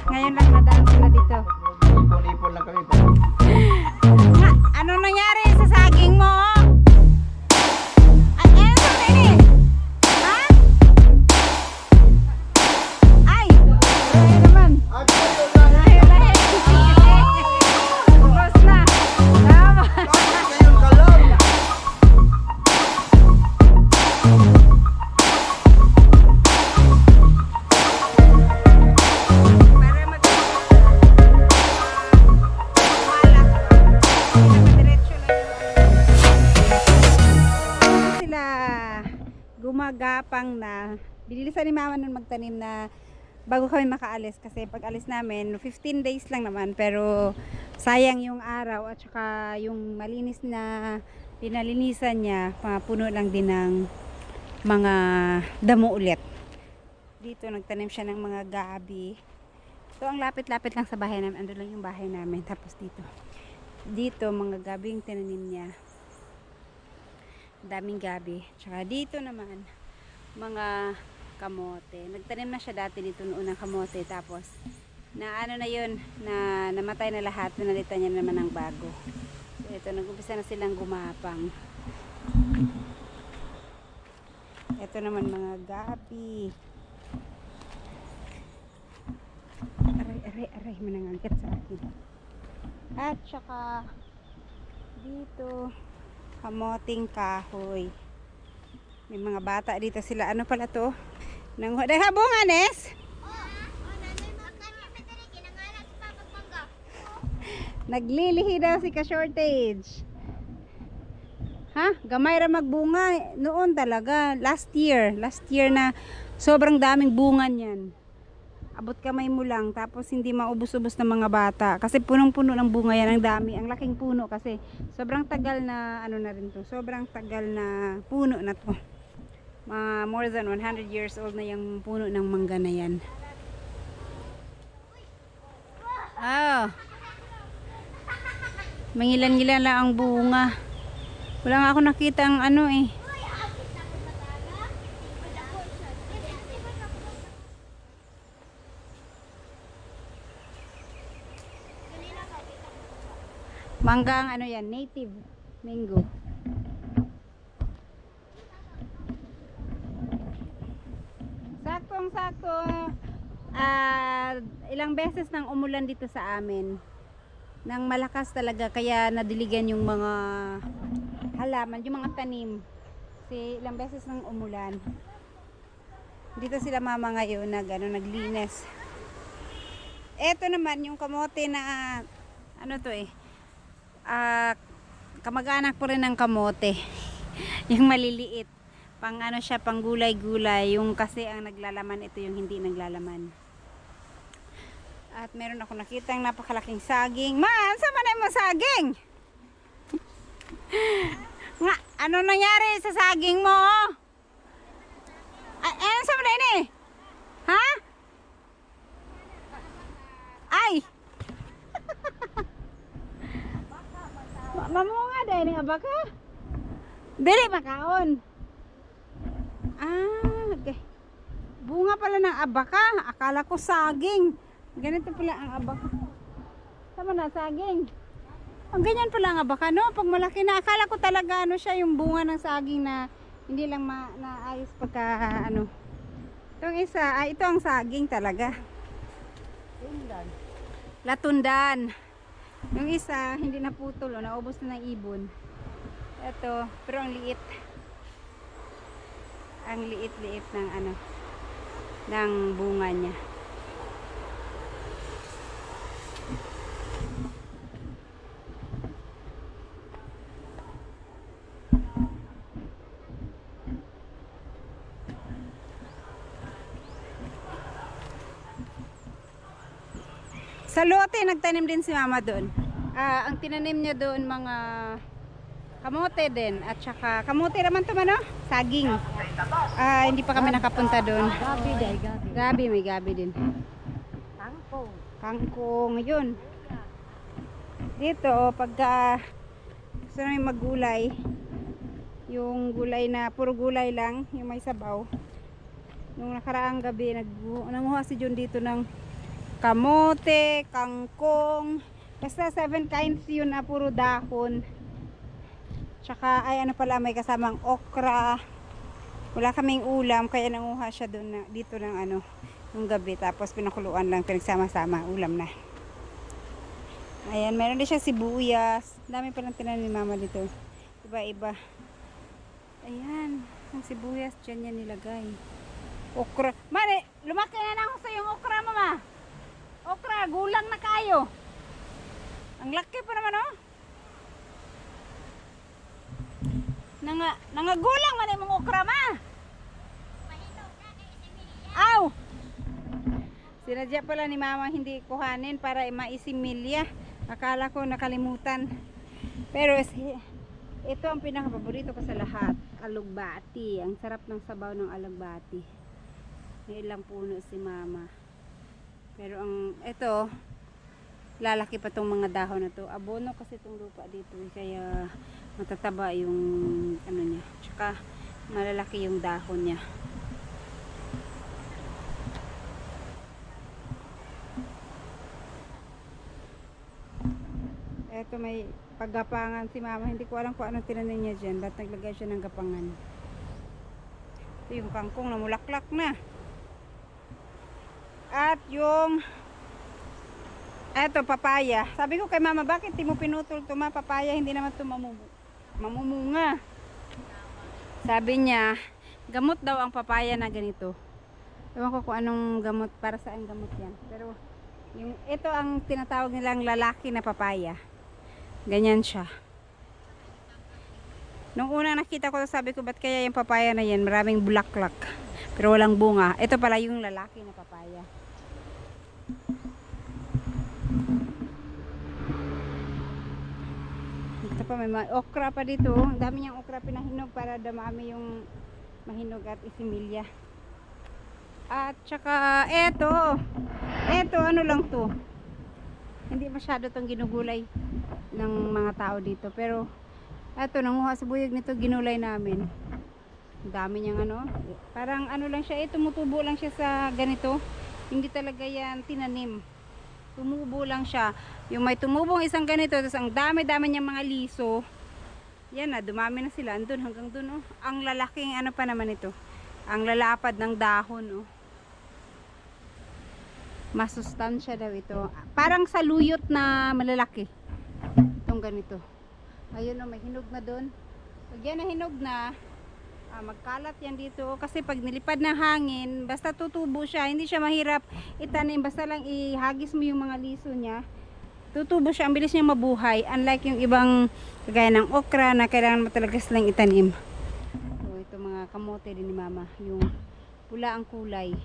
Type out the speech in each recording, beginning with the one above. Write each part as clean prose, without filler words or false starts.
Ngayon lang nadaan sila dito. Ipon-ipon lang kami. Ano nangyari sa saging mo? Ay, ano sa ini? Ha? Ay! Ay naman. Lahi, lahi. Ubos na. Tama. Para diretso lang. Sila gumagapang na. Binilisan ni mama nun magtanim na bago kami makaalis kasi pag alis namin 15 days lang naman, pero sayang yung araw at saka yung malinis na pinalinisan niya, puno lang din ng mga damo ulit. Dito nagtanim siya ng mga gabi. So ang lapit-lapit lang sa bahay namin, ando lang yung bahay namin. Tapos dito mga gabi yung tinanim niya, daming gabi. Tsaka dito naman mga kamote. Nagtanim na siya dati dito noon ng kamote, tapos na ano na yun, na namatay na lahat, pinalitan niya naman ng bago. So ito, nag-umpisa na silang gumapang. Ito naman mga gabi. Aray, manangangkat sa akin. At saka dito kamoting kahoy. May mga bata dito sila. Ano pala to? Bunga, Nes? Naglilihi daw si ka-shortage. Ha? Gamay ra magbunga. Noon talaga. Last year na sobrang daming bunga niyan. Abot kamay mo lang, tapos hindi maubos-ubos ng mga bata. Kasi punong-puno ng bunga yan. Ang dami. Ang laking puno kasi. Sobrang tagal na, ano na rin to. Sobrang tagal na puno na to. More than 100 years old na yung puno ng mangga na yan. Oh. Mangilan-ngilan lang ang bunga. Wala nga ako nakita ang ano eh. Manggang ano yan, native mango. Saktong-sakto, ilang beses nang umulan dito sa amin. Nang malakas talaga, kaya nadiligan yung mga halaman, yung mga tanim. Kasi ilang beses nang umulan. Dito sila mama ngayon naglinis. Eto naman yung kamote na ano to eh. Kamag-anak po rin ng kamote. Yung maliliit. Pang ano siya, pang gulay-gulay. Yung kasi ang naglalaman, ito yung hindi naglalaman. At meron ako nakitang napakalaking saging. Man, saan man mo saging? Nga, ano nangyari sa saging mo? Ay, ano sa mga ini? Ha? Ay! Mamunga dahil nga baka? Dili makaon. Okay. Bunga pala ng abaka. Akala ko saging. Ganito pala ang abaka. Sama na saging. Ang ganyan pala ang abaka, no? Pag malaki na, akala ko talaga ano siya, yung bunga ng saging na hindi lang naayos pagka ano. Itong isa, ito ang saging talaga. Latundan. Yung isa, hindi naputol, naubos na ng ibon. Ito, pero ang liit. Ang liit-liit ng ano, ng bunga niya. Sa lote, nagtanim din si mama doon. Ang tinanim niya doon, mga kamote din. At saka, kamote naman ito man, no? Saging. Hindi pa kami nakapunta doon. Gabi day, gabi. Gabi, may gabi din. Kangkong. Kangkong, yun. Dito, pagka gusto namin maggulay, yung gulay na, puro gulay lang, yung may sabaw. Nung nakaraang gabi, nanguha si John dito ng kamote, kangkong, basta 7 kinds yun na puro dahon. Tsaka ay ano pala, may kasamang okra. Wala kaming ulam kaya nanguha siya doon na, dito ng ano, nung gabi, tapos pinakuluan lang, pinagsama-sama, ulam na. Ayan, meron din siya sibuyas. Dami palang tinanim ni mama dito. Iba-iba. Ayan, ang sibuyas dyan yan nilagay. Okra. Mane, lumaki na lang sa yung okra, mama. Okra, gulang na kayo. Ang laki pa naman, oh. Nangagulang man yung okra, ma. Aw! Sinadya pala ni mama hindi kuhanin para maisimilya. Akala ko nakalimutan. Pero ito ang pinaka-paborito ko sa lahat. Alugbati. Ang sarap ng sabaw ng alugbati. May ilang puno si mama. Pero ang ito, lalaki pa tong mga dahon na to. Abono kasi itong lupa dito. Kaya matataba yung ano niya. Tsaka malalaki yung dahon niya. Ito may paggapangan si mama. Hindi ko alam kung anong tinanim niya dyan. Ba't naglagay siya ng gapangan. Ito yung kangkong na mulaklak na. At yung eto papaya. Sabi ko kay mama, bakit di mo pinutol ito, ma? Papaya hindi naman ito mamumunga. Sabi niya, gamot daw ang papaya na ganito. Ewan ko kung anong gamot, para saan gamot yan. Pero yung ito ang tinatawag nilang lalaki na papaya. Ganyan siya. Nung una nakita ko, sabi ko, ba't kaya yung papaya na yan maraming bulaklak pero walang bunga. Ito pala yung lalaki na papaya. Ito pa, may okra pa dito. Ang dami niyang okra pinahinog para dumami yung mahinog at isimilya. At saka eto ano lang to, hindi masyado tong ginugulay ng mga tao dito, pero eto nanguha sa buyog nito, ginulay namin. Ang dami niyang ano, parang ano lang siya, tumutubo lang siya sa ganito, hindi talaga yan tinanim, tumubo lang siya. Yung may tumubong isang ganito, tapos ang dami-dami niyang mga liso, yan na, dumami na sila, andun hanggang dun, oh. Ang lalaking ano pa naman ito, ang lalapad ng dahon, oh. Masustansya daw ito. Parang saluyot na malalaki. Itong ganito. Ayun, oh, may hinog na doon. Pag yan na hinog na, magkalat yan dito. Kasi pag nilipad ng hangin, basta tutubo siya. Hindi siya mahirap itanim. Basta lang ihagis mo yung mga liso niya. Tutubo siya. Ang bilis niya mabuhay. Unlike yung ibang kagaya ng okra na kailangan mo talaga silang itanim. So, ito mga kamote din ni mama. Yung pula ang kulay.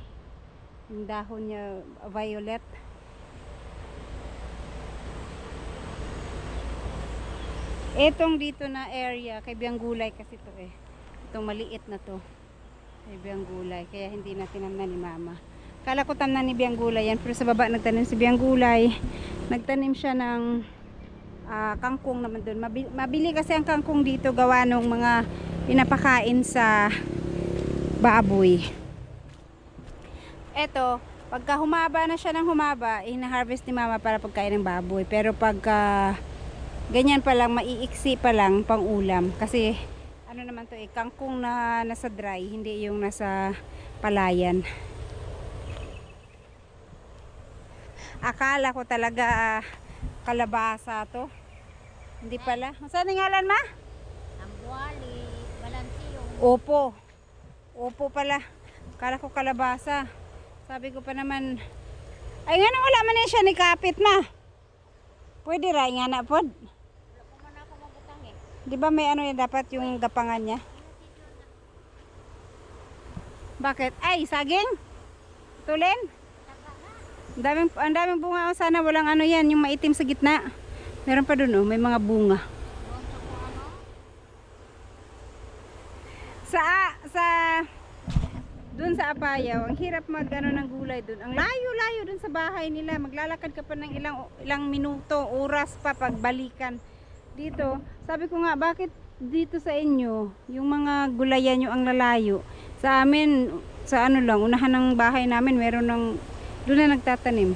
Yung dahon niya violet. Etong dito na area kay Biyang Gulay kasi to itong maliit na to kay Biyang Gulay, kaya hindi na tinamnan ni mama. Kala ko tamnan ni Biyang Gulay yan, pero sa baba nagtanim si Biyang Gulay. Nagtanim siya ng kangkong naman doon. Mabili kasi ang kangkong dito gawa ng mga pinapakain sa baboy. Eto, pagka humaba na siya ng humaba, ina-harvest ni mama para pagkain ng baboy. Pero pagka ganyan pa lang, maiiksi pa lang pang ulam. Kasi ano naman to, kangkong na nasa dry, hindi yung nasa palayan. Akala ko talaga kalabasa to. Hindi pala. Saan ang ngalan, ma? Ambuali, Balansiyong. Opo. Opo pala. Akala ko kalabasa. Sabi ko pa naman, ay nga na wala man na siya ni kapit, ma. Pwede rin nga na po. Wala ko man ako magutang eh. Di ba may ano yan dapat yung gapangan niya? Bakit? Ay, saging? Tulin? Ang daming bunga. Oh, sana walang ano yan, yung maitim sa gitna. Meron pa dun, oh, may mga bunga. Doon sa Apayaw, ang hirap mag-ano ng gulay doon. Ang layo-layo doon sa bahay nila. Maglalakad ka pa ng ilang minuto, oras pa pagbalikan. Dito, sabi ko nga, bakit dito sa inyo, yung mga gulayan nyo ang lalayo? Sa amin, sa ano lang, unahan ng bahay namin, meron ng, doon na nagtatanim.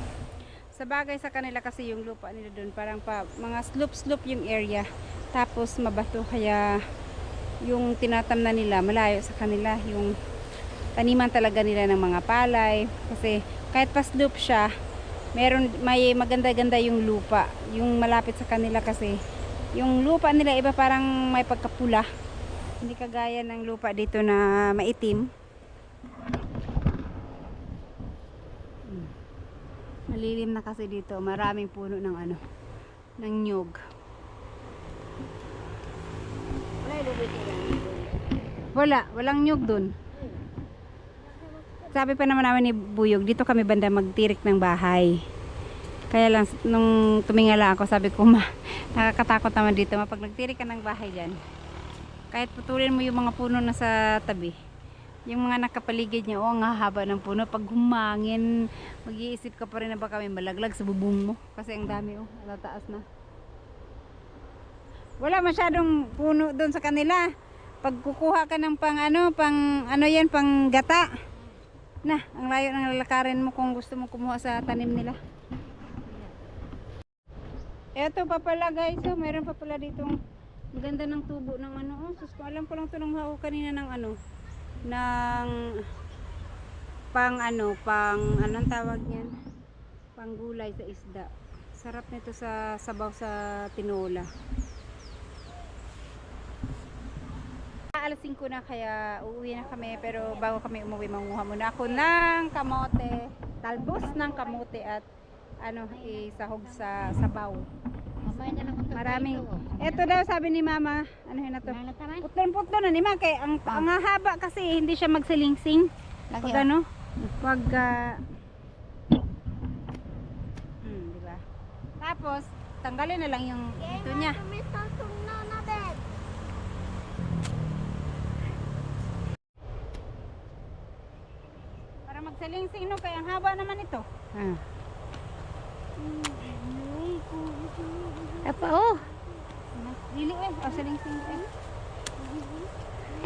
Sa bagay sa kanila kasi yung lupa nila doon parang mga slope yung area. Tapos mabato kaya yung tinatamnan nila malayo sa kanila yung taniman talaga nila ng mga palay kasi kahit pa slope siya may maganda-ganda yung lupa yung malapit sa kanila kasi yung lupa nila iba parang may pagkapula hindi kagaya ng lupa dito na maitim. Malilim na kasi dito maraming puno ng ng nyug. Walang nyug dun. Sabi pa naman namin ni Buyog, dito kami banda magtirik ng bahay. Kaya lang, nung tumingala ako, sabi ko, nakakatakot naman dito. Pag nagtirik ka ng bahay dyan, kahit putulin mo yung mga puno na sa tabi, yung mga nakapaligid niya, ang haba ng puno. Pag humangin, mag-iisip ka pa rin na baka may malaglag sa bubong mo. Kasi ang dami, nataas na. Wala masyadong puno doon sa kanila. Pag kukuha ka ng pang gata. Na, ang layo ng lalakarin mo kung gusto mo kumuha sa tanim nila. Eto pa pala guys, meron pa pala ditong maganda ng tubo ng sus ko alam ko lang to nung hao kanina ng ng anong tawag niyan? Pang gulay sa isda. Sarap nito sa sabaw sa tinola. Alas 5 na kaya uuwi na kami pero bago kami umuwi manguha muna ako ng kamote, talbos ng kamote at isahog sa sabaw. Maraming. Ito daw sabi ni Mama, na to? Putlon na ni Mama kay ang haba kasi hindi siya magsilingsing. Pag pag di ba? Tapos tanggalin na lang yung ito niya. Magsalingsing kaya ang haba naman ito. Dili salingsing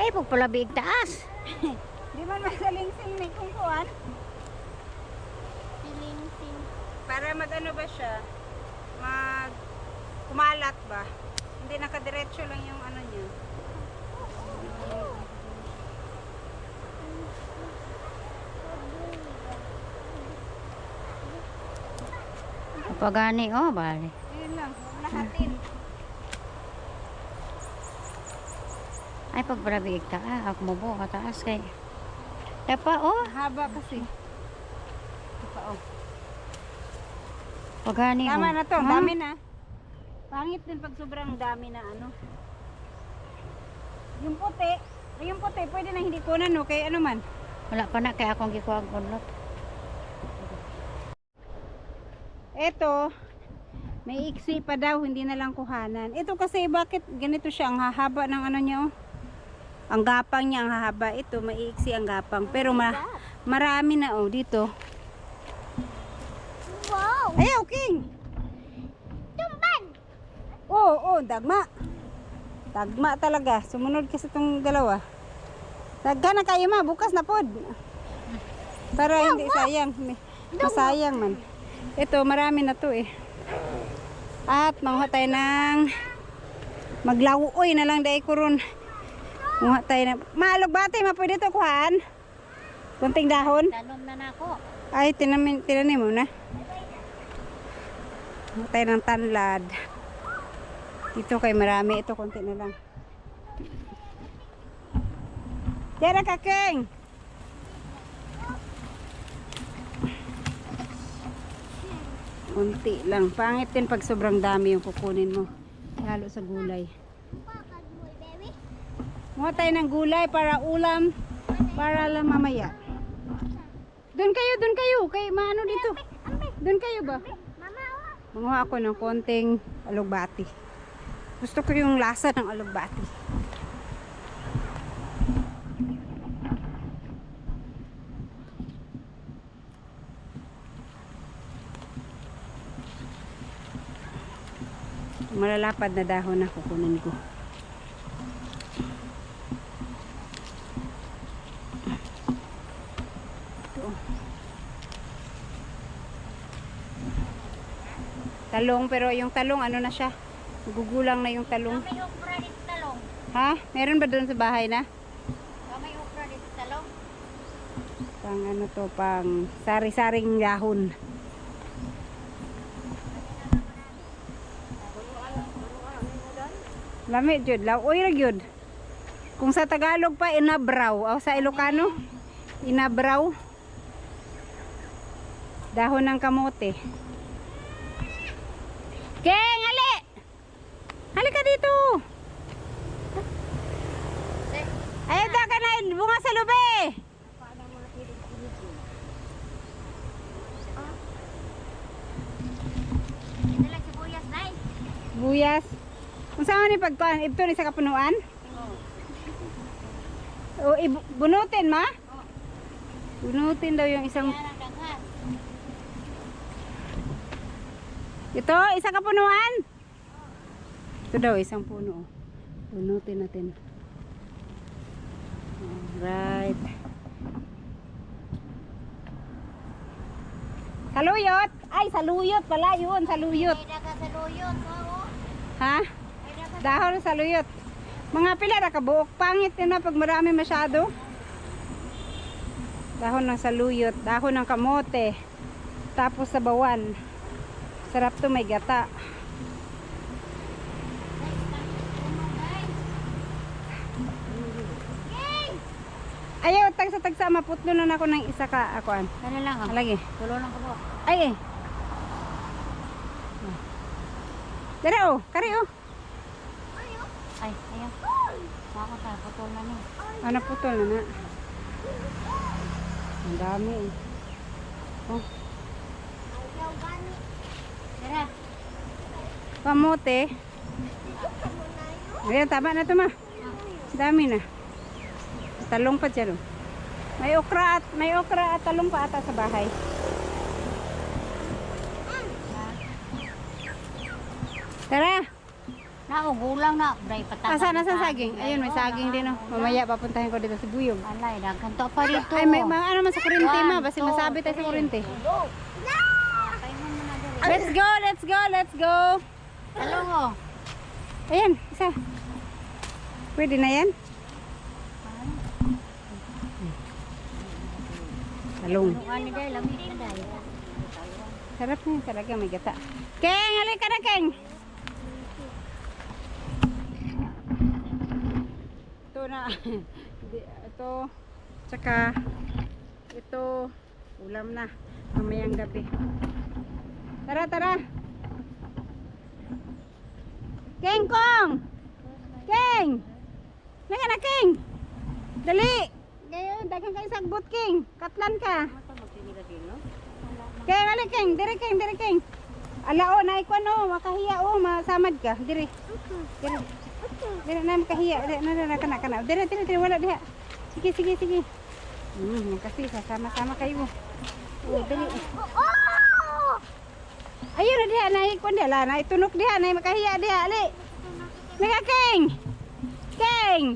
Ay, pagpalabig taas. Di man masalingsing ni kung kuan. Silingsing. Para ba siya? Kumalat ba? Hindi nakadiretso lang yung niya. Pagani, bali. Ayun lang, lahatin. Ay, pagpalabig taas. Ako mo po, kataas kay. Tapa, Haba kasi. Pagani, Tama na to, dami na. Pangit din pag sobrang dami na Yung puti, pwede na hindi kunan kay man. Wala pa na, kaya akong gikuha ang kunlot. Ito, may iksi pa daw, hindi na lang kuhanan. Ito kasi bakit ganito siya, ang hahaba ng niya Ang gapang niya, ang hahaba. Ito, may iksi ang gapang. Pero marami na dito. Wow! Ay, okay. Tumban! Dagma. Dagma talaga. Sumunod kasi itong dalawa. Dagga na kayo bukas na pod. Para hindi sayang. Masayang man. Ito, marami na to At manguha tayo ng maglawuoy na lang dahil ko ron. Manguha tayo ng malugbati, pwede ito kuhaan. Kunting dahon. Tanom na ako. Ay, tinanim mo na. Manguha tayo ng tanlad. Dito kay marami. Ito, kunti na lang. Tira kaking! Kunti lang. Pangit din pag sobrang dami yung kukunin mo. Lalo sa gulay. Muha tayo ng gulay para ulam. Para lang mamaya. Doon kayo. Kay maano dito. Doon kayo ba? Manguha ako ng konting alugbati. Gusto ko yung lasa ng alugbati. Malalapad na dahon na kukunin ko. Ito. Talong, pero yung talong ano na siya? Gugulang na yung talong. May okra dito talong. Ha? Meron ba doon sa bahay na? May okra dito talong. Pang ano to, pang sari-saring dahon. Lami jud, laoy ra gyud. Kung sa Tagalog pa inabraw, o sa Ilocano inabraw. Dahon ng kamote. Keng, ali! Halika dito! Ayaw da ka na, bunga sa lube! Ito lang sibuyas, nay. Buyas. Kung saan ni pagkuhan, ito ni sa kapunuan? O, bunutin ma? Bunutin daw yung isang... Yan ang daghan. Ito, isang kapunuan? Ito daw, isang puno. Bunutin natin. Alright. Saluyot! Ay, saluyot pala yun, saluyot. May daga sa luyot. Oo. Ha? May daga. Dahon sa saluyot. Mga pila na kabuok. Pangit yun na pag marami masyado. Dahon ng saluyot, dahon ng kamote. Tapos sa bawan. Sarap to, may gata. Ayaw, tagsa-tagsa, maputlo na ako ng isa ka, akuan. Ano lang ah. Lagi. Tulo lang ko po. Ay, eh. Dere, oh. Kari, oh. Ay, ayan. Saka tayo, putol na niya. Ano, putol na na. Ang dami, eh. Oh. Tara. Kamote. Ayan, tama na ito, ma. Dami na. Talong pa dyan, oh. May okra at talong pa ata sa bahay. Tara. Naugulang na. Bray, pataka. Nasa saging? Ayun, may saging din, oh. Mamaya papuntahin ko dito sa Buyog. Alay, nagkanto pa dito. Ay, may ano man sa kurente, ma. Basta masabi tayo sa kurente. Let's go, let's go, let's go. Talong oh. Ayan, isa. Pwede na yan? Talong. Ano dahil, lamig na dahil. Sarap na yun talaga, may gata. Keng, halika na, Keng. Ito na. Ito. Tsaka, ito. Ulam na. Mamayang gabi. Tara, tara. Keng, Kong. Keng. Halika na, Keng. Dali. Ngayon, dagang kayo sagbot, King. Katlan ka. Keng, ali, Keng. Dire, Keng, dire, Keng. Ala, o, naikwan, o. Makahiya, o. Masamad ka. Dire. Dire. Dire, na, makahiya. Dire, na, kana. Dire, dire, dire. Wala, diha. Sige, sige, sige. Kasi, sasama-sama kayo. O, dali. Ayun na diha, naikwan diha. La, naitunok diha. Naik makahiya diha, ali. Naka, Keng. Keng.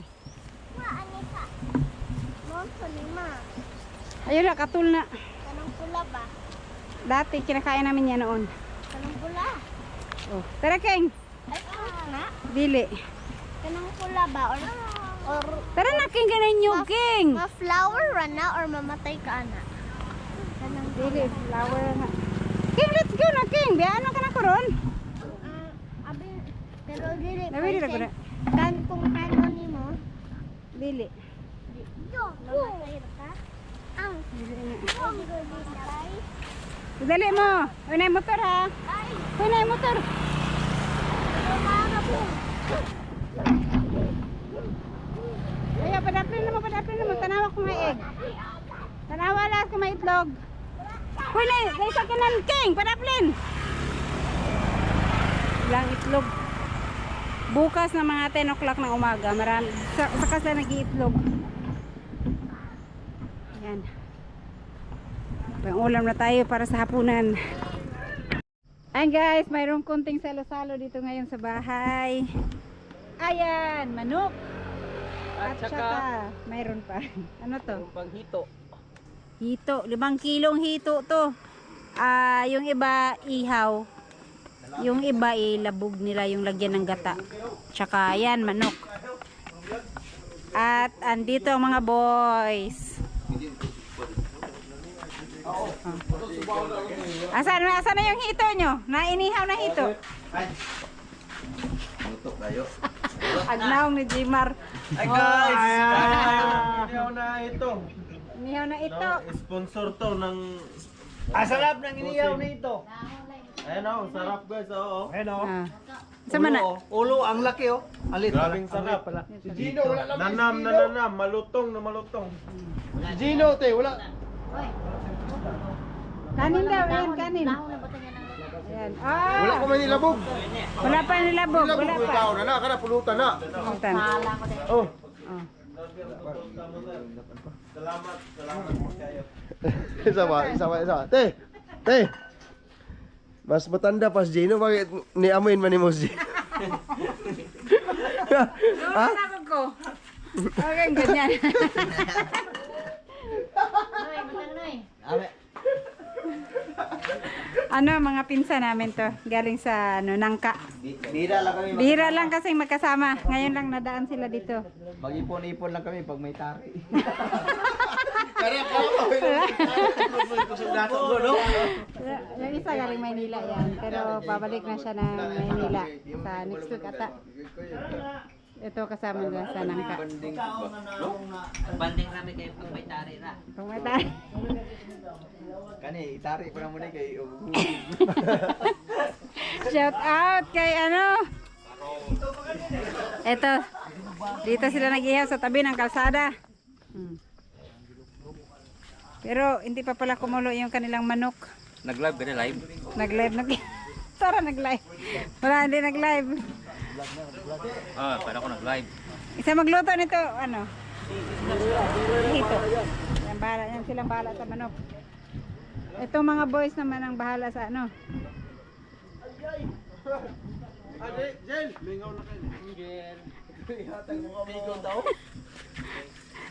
Ayun na, katul na. Kanang pula ba? Dati, kinakain namin yan noon. Kanang pula? Oh. Tara, Keng. Ay, na? Dili. Kanang pula ba? Or Tara na, King. Ganan yung King. ma-flower ra na or mamatay ka na? Kanang Dili, flower na. King, let's go na, King. Biano ka na ko ron. abi, pero dili. Nawili na ko na. Kan kung kanon ni mo, Dili. mamatay ra ka? Ang Dali mo. Uy, na yung motor, ha. Uy, na yung motor. Ayaw, padaplin mo. Tanawa ko may egg. Tanawa lahat ko may itlog. Uy, na isa ka ng King. Padaplin. Ilang itlog. Bukas na mga 10 o'clock ng umaga. Marami. Saka sila nag-iitlog. Ayan. Pang-ulam na tayo para sa hapunan. Ayan guys, mayroong kunting salo-salo dito ngayon sa bahay. Ayan, manok. At saka mayroon pa. Ano to? Panghito. Hito, 5 kilong hito to. Yung iba ihaw. Yung iba ilabog nila yung lagyan ng gata. Tsaka yan, manok. At andito ang mga boys. Oh. Asan na yung hito nyo? Nainihaw na hito. Tutok tayo. Agnaw ni Jimar. Hi guys! Inihaw na ito. Inihaw na ito. Sponsor to ng... sarap ng inihaw na ito. Ayan o, sarap guys. Oo. Ayan o. Sama na. Ulo, ang laki o. Alit. Grabing sarap. Si Gino, wala lang. Nanam, malutong na malutong. Si Gino, te, wala. Kanin daw, yan, kanin. Ayan. Ah, Wala ko man nilabog. wala pa nilabog. Wala pa. Tao na na, kada pulutan na. Pulutan. Oh. Oh. Salamat kayo. Isa. Te. Mas matanda pa si Gino, bakit niamoyin man ni mo si Gino? Ha? Ko. Okay, ganyan. Ano, mga pinsa namin to. Galing sa Nangka. Bira lang kami. Bihira lang kasi magkasama. Ngayon lang nadaan sila dito. Mag-ipon-ipon lang kami pag may tari. Yung isa galing Maynila yan. Pero babalik na siya ng Maynila sa next week ata. Ito kasama nila sa Nangka. Banding kami kayo pag may tari na. Kung may tayo. Kani, itari ko na muna kay Shout out kay ano. Ito. Dito sila nag-ihaw sa tabi ng kalsada. Pero hindi pa pala kumulo yung kanilang manok. Nag-live ka na live? Nag-live. Tara, nag-live. Wala, hindi nag-live. Para ako nag-live. Isa magluto nito, ano? Hito. Yan, bahala. Yan silang bahala sa manok. Itong mga boys naman ang bahala sa ano. Jel, lingaw na kayo. Ihatag mo ka daw.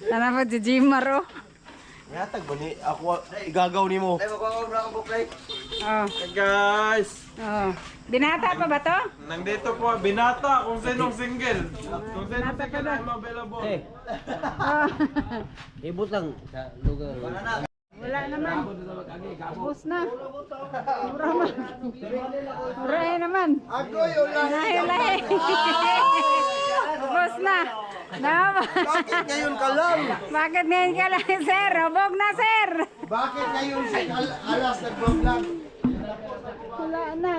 Sana po si Jimar, oh. Ihatag ba ni ako igagaw ni mo? Ay, magkakaw na ako buklay. Oh. Hey guys! Oh. Binata pa ba to? Nandito po, binata kung sinong single. Kung sinong single ay available. Oh. Ibutang sa lugar. Wala naman. Ubus na. Mura man. Mura naman. Ako yung Lahi. Ubus na. Naman. Bakit ngayon ka lang? Bakit ngayon ka lang, sir? Robog na, sir. Bakit ngayon si alas nag-vlog lang? Wala na.